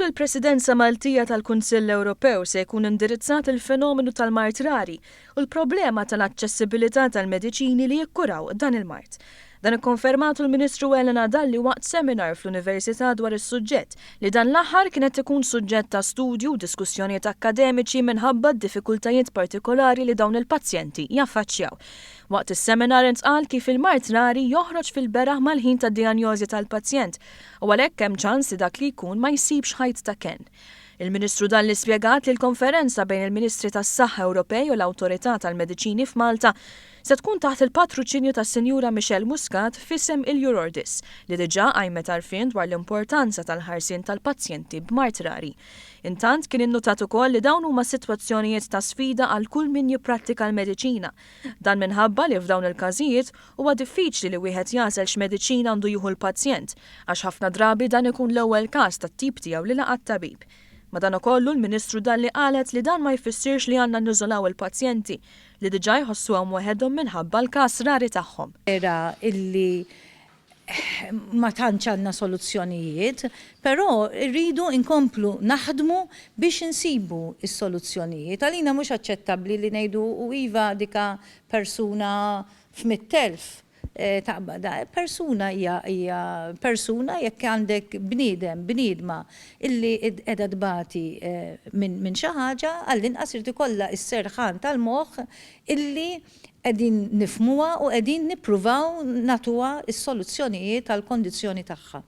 Matul il-Presidenza Maltija tal-Kunsill Ewropew se jkun indirizzat il-fenomenu tal-mart rari u l-problema tal-aċċessibilità tal-mediċini li jikkuraw dan il-mart. Dan ikkonfermatu l-Ministru Elena Dalli waqt seminar fl-Università dwar is-suġġett li dan l-aħħar kienet ikun suġġett ta' studju u diskussjonijiet akademiċi minħabba d-diffikultajiet partikolari li dawn il-pazjenti jaffaċċjaw. Waqt is-seminar intqal kif il-mart rari joħroġ fil-beraħ mal-ħin tad-dijanjosi tal-pazjent u għalhekk hemm ċans li dak li jkun ma jsibx ħajt ta' kenn. Il-Ministru Dalli spjegat li l-konferenza bejn il-Ministri tas-Saħħa Ewropej u l-Awtorità tal-Mediċini f'Malta se tkun taħt il-patroċinju tas-Sinjura Michelle Muscat f'isem il-Eurordis li diġà għajmet għarfien dwar l-importanza tal-ħarsien tal-pazjenti b'mart rari. Intant kien innotat ukoll li dawn huma sitwazzjonijiet ta' sfida għal kull min jipprattika l-mediċina. Dan minħabba li f'dawn il-każijiet huwa diffiċli li wieħed jasel x'mediċina għandu jieħu l-pazjent għax ħafna drabi dan ikun l-ewwel każ tat-tip tiegħu li laqgħat tabib. Madankollu l-Ministru Dalli qalet li dan ma jfissirx li għandna niżolaw il-pazjenti li diġà jħossuhom waħedhom minħabba l-każ rari tagħhom. Era illi ma tantx għandna soluzzjonijiet, però rridu nkomplu naħdmu biex insibu s-soluzzjonijiet. Għalina mhux aċċettabbli li ngħidu u iva dika persuna f'100,000. Taqbada, persuna hija persuna jekk għandek bniedma illi qiegħda tbati minn xi ħaġa għall-inqas irid ikollha s-serħan tal-moħħ illi qegħdin nifhmuha u qegħdin nippruvaw nagħtuha s-soluzzjonijiet tal-kondizzjoni tagħha.